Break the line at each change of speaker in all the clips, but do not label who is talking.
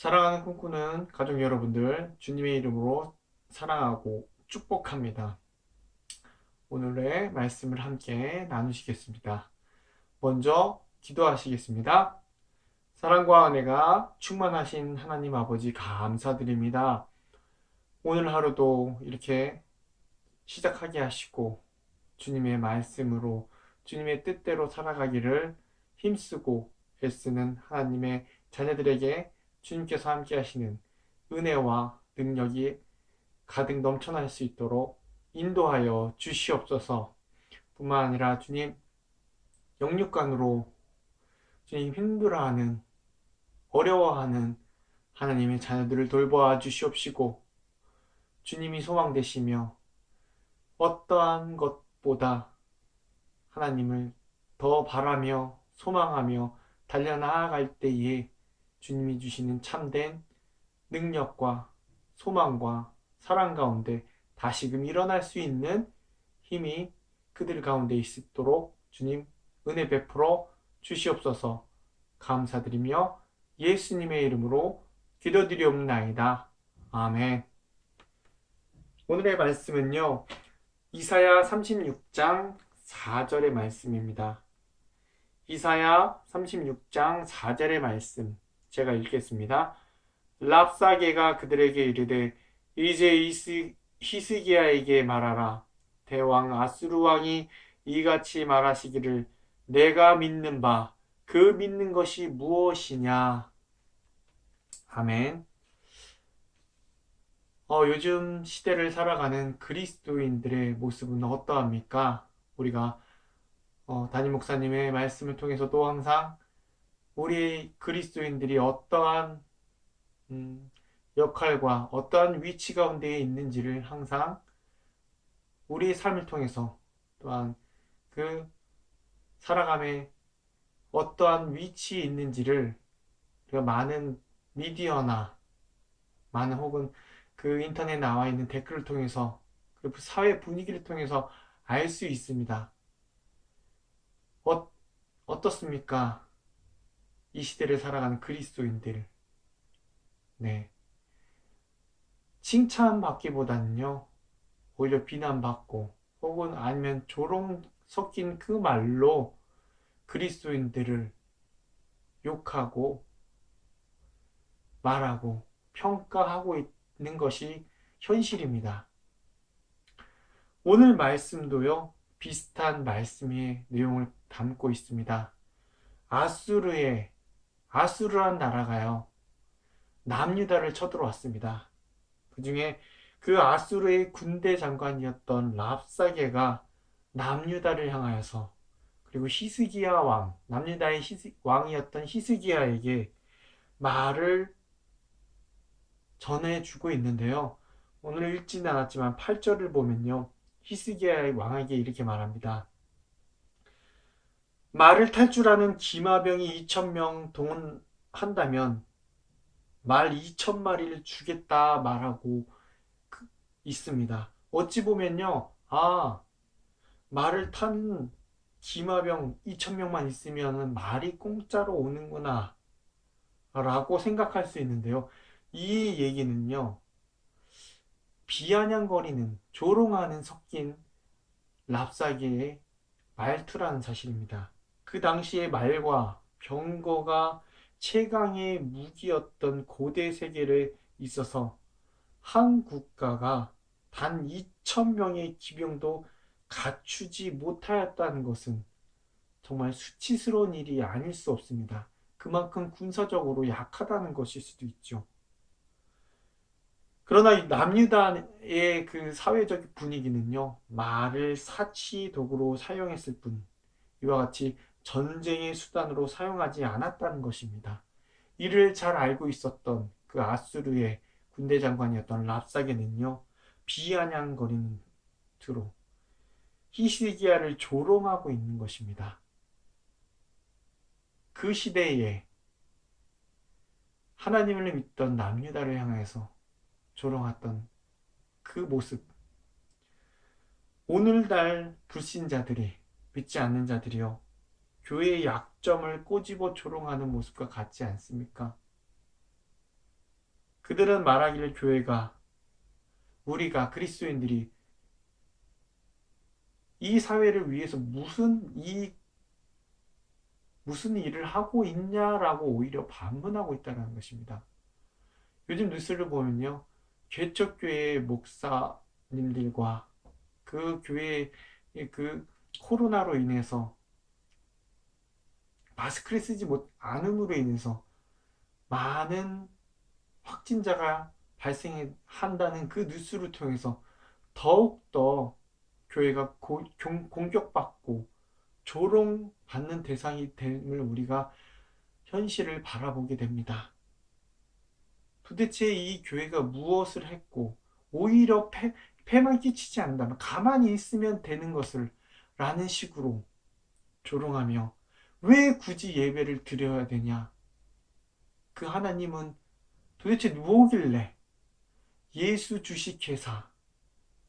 사랑하는 꿈꾸는 가족 여러분들, 주님의 이름으로 사랑하고 축복합니다. 오늘의 말씀을 함께 나누시겠습니다. 먼저 기도하시겠습니다. 사랑과 은혜가 충만하신 하나님 아버지 감사드립니다. 오늘 하루도 이렇게 시작하게 하시고 주님의 말씀으로 주님의 뜻대로 살아가기를 힘쓰고 애쓰는 하나님의 자녀들에게 주님께서 함께 하시는 은혜와 능력이 가득 넘쳐날 수 있도록 인도하여 주시옵소서. 뿐만 아니라 주님 영육간으로 주님 힘들어하는 어려워하는 하나님의 자녀들을 돌보아 주시옵시고 주님이 소망되시며 어떠한 것보다 하나님을 더 바라며 소망하며 달려나아갈 때에 주님이 주시는 참된 능력과 소망과 사랑 가운데 다시금 일어날 수 있는 힘이 그들 가운데 있도록 주님 은혜 베풀어 주시옵소서. 감사드리며 예수님의 이름으로 기도드리옵나이다. 아멘. 오늘의 말씀은요, 이사야 36장 4절의 말씀입니다. 이사야 36장 4절의 말씀 제가 읽겠습니다. 랍사게가 그들에게 이르되 이제 히스기야에게 말하라. 대왕 아수르 왕이 이같이 말하시기를 내가 믿는 바 그 믿는 것이 무엇이냐. 아멘. 요즘 시대를 살아가는 그리스도인들의 모습은 어떠합니까? 우리가 담임 목사님의 말씀을 통해서도 항상 우리 그리스도인들이 어떠한 역할과 어떠한 위치 가운데에 있는지를 항상 우리의 삶을 통해서 또한 그 살아감에 어떠한 위치에 있는지를 많은 미디어나 많은 혹은 그 인터넷에 나와 있는 댓글을 통해서 그리고 사회 분위기를 통해서 알 수 있습니다. 어떻습니까? 이 시대를 살아가는 그리스도인들. 네. 칭찬받기보다는요, 오히려 비난받고, 혹은 아니면 조롱 섞인 그 말로 그리스도인들을 욕하고, 말하고, 평가하고 있는 것이 현실입니다. 오늘 말씀도요, 비슷한 말씀의 내용을 담고 있습니다. 아수르란 나라가요, 남유다를 쳐들어왔습니다. 그 중에 그 아수르의 군대 장관이었던 랍사게가 남유다를 향하여서 그리고 히스기야 왕, 남유다의 왕이었던 히스기야에게 말을 전해주고 있는데요. 오늘 읽지는 않았지만 8절을 보면요. 히스기야의 왕에게 이렇게 말합니다. 말을 탈 줄 아는 기마병이 2,000명 동원한다면 말 2,000마리를 주겠다 말하고 있습니다. 어찌 보면요. 말을 탄 기마병 2,000명만 있으면 말이 공짜로 오는구나 라고 생각할 수 있는데요. 이 얘기는요. 비아냥거리는 조롱하는 섞인 랍사기의 말투라는 사실입니다. 그 당시의 말과 병거가 최강의 무기였던 고대 세계에 있어서 한 국가가 단 2,000명의 기병도 갖추지 못하였다는 것은 정말 수치스러운 일이 아닐 수 없습니다. 그만큼 군사적으로 약하다는 것일 수도 있죠. 그러나 이 남유다의 그 사회적 분위기는요, 말을 사치 도구로 사용했을 뿐, 이와 같이 전쟁의 수단으로 사용하지 않았다는 것입니다. 이를 잘 알고 있었던 그 아수르의 군대 장관이었던 랍사게는요, 비아냥거리는 투로 히스기야를 조롱하고 있는 것입니다. 그 시대에 하나님을 믿던 남유다를 향해서 조롱했던 그 모습, 오늘날 불신자들이, 믿지 않는 자들이요, 교회의 약점을 꼬집어 조롱하는 모습과 같지 않습니까? 그들은 말하기를 교회가, 우리가 그리스도인들이 이 사회를 위해서 무슨 일을 하고 있냐라고 오히려 반문하고 있다는 것입니다. 요즘 뉴스를 보면요, 개척교회 목사님들과 그 교회의 그 코로나로 인해서 마스크를 쓰지 못 않음으로 인해서 많은 확진자가 발생한다는 그 뉴스를 통해서 더욱더 교회가 공격받고 조롱받는 대상이 됨을 우리가 현실을 바라보게 됩니다. 도대체 이 교회가 무엇을 했고 오히려 폐만 끼치지 않는다면 가만히 있으면 되는 것을 라는 식으로 조롱하며 왜 굳이 예배를 드려야 되냐? 그 하나님은 도대체 누구길래 예수 주식회사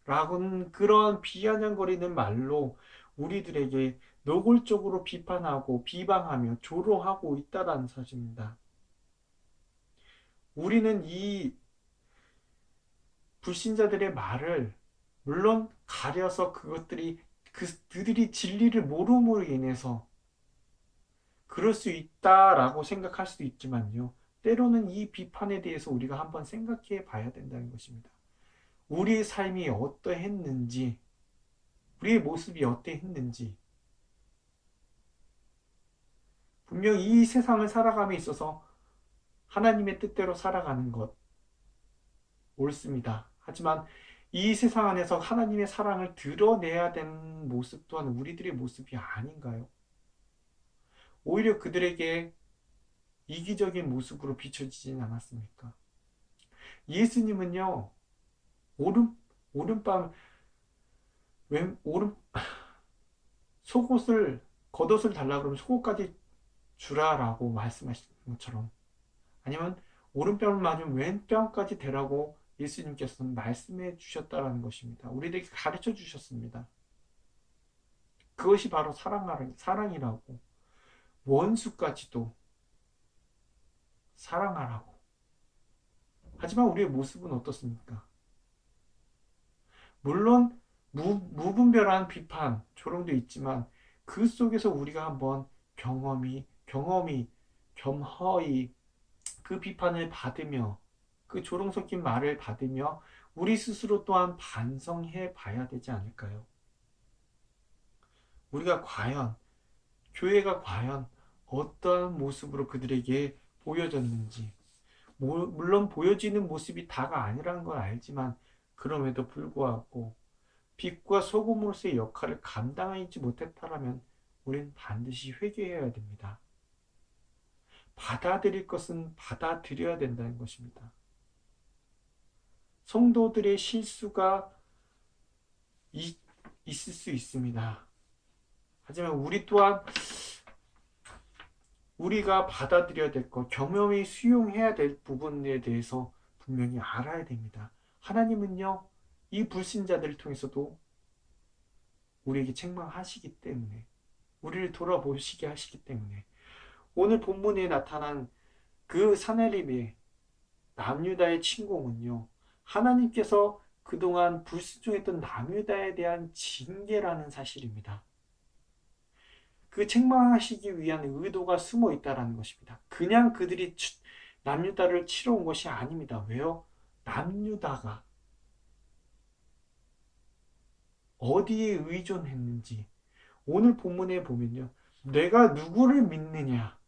라고는 그런 비아냥거리는 말로 우리들에게 노골적으로 비판하고 비방하며 조롱하고 있다는 사실입니다. 우리는 이 불신자들의 말을 물론 가려서 그들이 진리를 모름으로 인해서 그럴 수 있다라고 생각할 수도 있지만요. 때로는 이 비판에 대해서 우리가 한번 생각해 봐야 된다는 것입니다. 우리의 삶이 어떠했는지, 우리의 모습이 어떠했는지, 분명 이 세상을 살아감에 있어서 하나님의 뜻대로 살아가는 것 옳습니다. 하지만 이 세상 안에서 하나님의 사랑을 드러내야 되는 모습 또한 우리들의 모습이 아닌가요? 오히려 그들에게 이기적인 모습으로 비춰지진 않았습니까? 예수님은요, 오른, 오른밤, 오른, 겉옷을 달라 그러면 속옷까지 주라라고 말씀하신 것처럼, 아니면 오른뺨을 맞으면 왼뺨까지 대라고 예수님께서는 말씀해 주셨다라는 것입니다. 우리들에게 가르쳐 주셨습니다. 그것이 바로 사랑이라고. 원수까지도 사랑하라고. 하지만 우리의 모습은 어떻습니까? 물론 무분별한 비판, 조롱도 있지만 그 속에서 우리가 한번 겸허히 그 비판을 받으며 그 조롱 섞인 말을 받으며 우리 스스로 또한 반성해 봐야 되지 않을까요? 우리가 교회가 과연 어떠한 모습으로 그들에게 보여졌는지, 물론 보여지는 모습이 다가 아니라는 걸 알지만 그럼에도 불구하고 빛과 소금으로서의 역할을 감당하지 못했다라면 우리는 반드시 회개해야 됩니다. 받아들일 것은 받아들여야 된다는 것입니다. 성도들의 실수가 있을 수 있습니다. 하지만 우리 또한 우리가 받아들여야 될 것, 겸허히 수용해야 될 부분에 대해서 분명히 알아야 됩니다. 하나님은요, 이 불신자들을 통해서도 우리에게 책망하시기 때문에, 우리를 돌아보시게 하시기 때문에, 오늘 본문에 나타난 그 사내립의 남유다의 침공은요, 하나님께서 그동안 불순종했던 남유다에 대한 징계라는 사실입니다. 그 책망하시기 위한 의도가 숨어 있다는 것입니다. 그냥 그들이 남유다를 치러 온 것이 아닙니다. 왜요? 남유다가 어디에 의존했는지 오늘 본문에 보면요. 내가 누구를 믿느냐?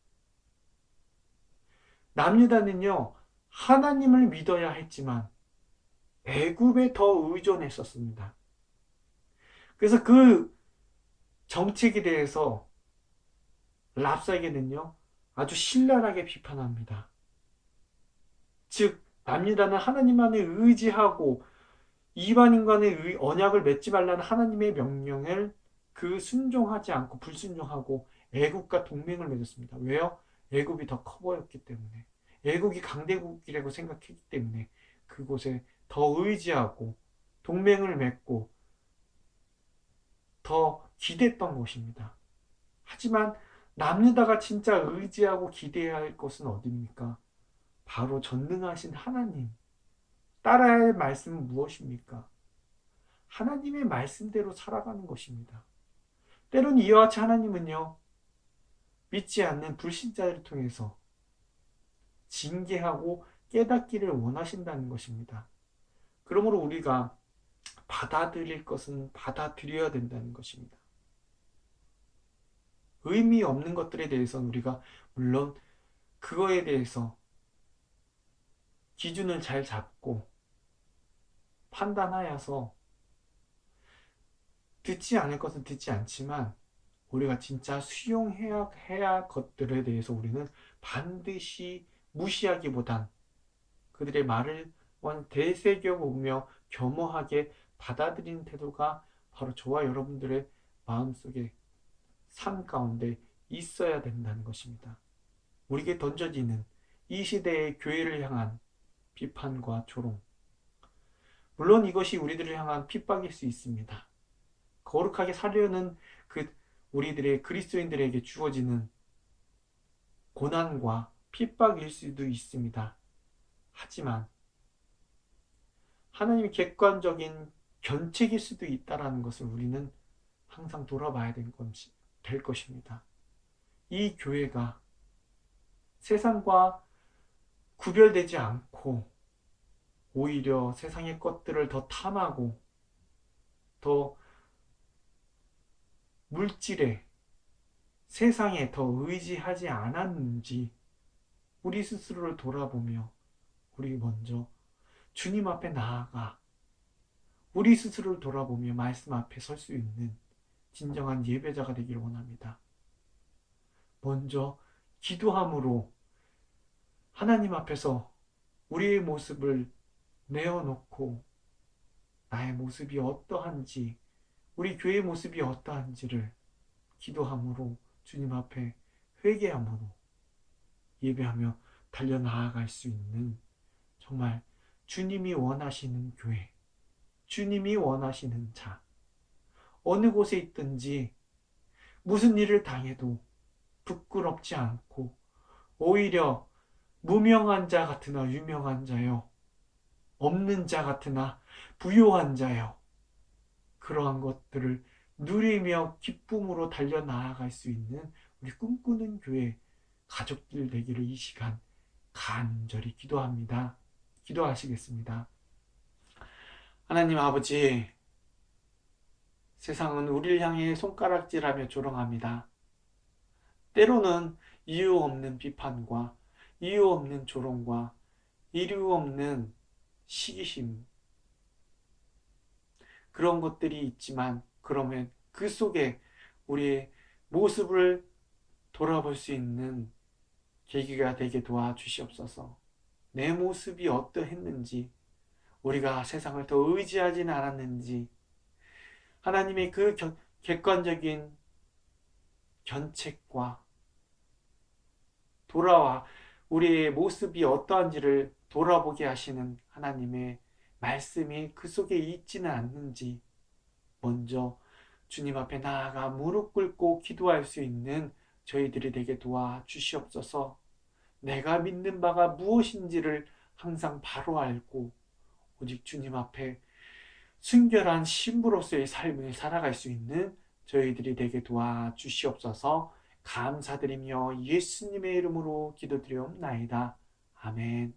남유다는요. 하나님을 믿어야 했지만 애굽에 더 의존했었습니다. 그래서 그 정책에 대해서 랍사게는요. 아주 신랄하게 비판합니다. 즉 남유다는 하나님만을 의지하고 이방인과의 언약을 맺지 말라는 하나님의 명령을 순종하지 않고 불순종하고 애국과 동맹을 맺었습니다. 왜요? 애국이 더 커 보였기 때문에. 애국이 강대국이라고 생각했기 때문에 그곳에 더 의지하고 동맹을 맺고 더 기대했던 것입니다. 하지만 남유다가 진짜 의지하고 기대해야 할 것은 어디입니까? 바로 전능하신 하나님. 따라야 할 말씀은 무엇입니까? 하나님의 말씀대로 살아가는 것입니다. 때론 이와 같이 하나님은요, 믿지 않는 불신자를 통해서 징계하고 깨닫기를 원하신다는 것입니다. 그러므로 우리가 받아들일 것은 받아들여야 된다는 것입니다. 의미 없는 것들에 대해서는 우리가 물론 그거에 대해서 기준을 잘 잡고 판단하여서 듣지 않을 것은 듣지 않지만 우리가 진짜 수용해야 할 것들에 대해서 우리는 반드시 무시하기보단 그들의 말을 되새겨보며 겸허하게 받아들이는 태도가 바로 저와 여러분들의 마음속에 삶 가운데 있어야 된다는 것입니다. 우리에게 던져지는 이 시대의 교회를 향한 비판과 조롱. 물론 이것이 우리들을 향한 핍박일 수 있습니다. 거룩하게 살려는 우리들의 그리스도인들에게 주어지는 고난과 핍박일 수도 있습니다. 하지만 하나님의 객관적인 견책일 수도 있다는 것을 우리는 항상 돌아봐야 될 것입니다. 이 교회가 세상과 구별되지 않고 오히려 세상의 것들을 더 탐하고 더 물질에 세상에 더 의지하지 않았는지 우리 스스로를 돌아보며 우리 먼저 주님 앞에 나아가 우리 스스로를 돌아보며 말씀 앞에 설 수 있는 진정한 예배자가 되기를 원합니다. 먼저 기도함으로 하나님 앞에서 우리의 모습을 내어놓고 나의 모습이 어떠한지 우리 교회의 모습이 어떠한지를 기도함으로 주님 앞에 회개함으로 예배하며 달려나아갈 수 있는 정말 주님이 원하시는 교회, 주님이 원하시는 자, 어느 곳에 있든지 무슨 일을 당해도 부끄럽지 않고 오히려 무명한 자 같으나 유명한 자요, 없는 자 같으나 부요한 자요, 그러한 것들을 누리며 기쁨으로 달려나아갈 수 있는 우리 꿈꾸는 교회 가족들 되기를 이 시간 간절히 기도합니다. 기도하시겠습니다. 하나님 아버지, 세상은 우리를 향해 손가락질하며 조롱합니다. 때로는 이유 없는 비판과 이유 없는 조롱과 이유 없는 시기심, 그런 것들이 있지만 그러면 그 속에 우리의 모습을 돌아볼 수 있는 계기가 되게 도와주시옵소서. 내 모습이 어떠했는지, 우리가 세상을 더 의지하지는 않았는지, 하나님의 그 객관적인 견책과 돌아와 우리의 모습이 어떠한지를 돌아보게 하시는 하나님의 말씀이 그 속에 있지는 않는지 먼저 주님 앞에 나아가 무릎 꿇고 기도할 수 있는 저희들이 되게 도와주시옵소서. 내가 믿는 바가 무엇인지를 항상 바로 알고 오직 주님 앞에 순결한 신부로서의 삶을 살아갈 수 있는 저희들이 되게 도와주시옵소서. 감사드리며 예수님의 이름으로 기도드리옵나이다. 아멘.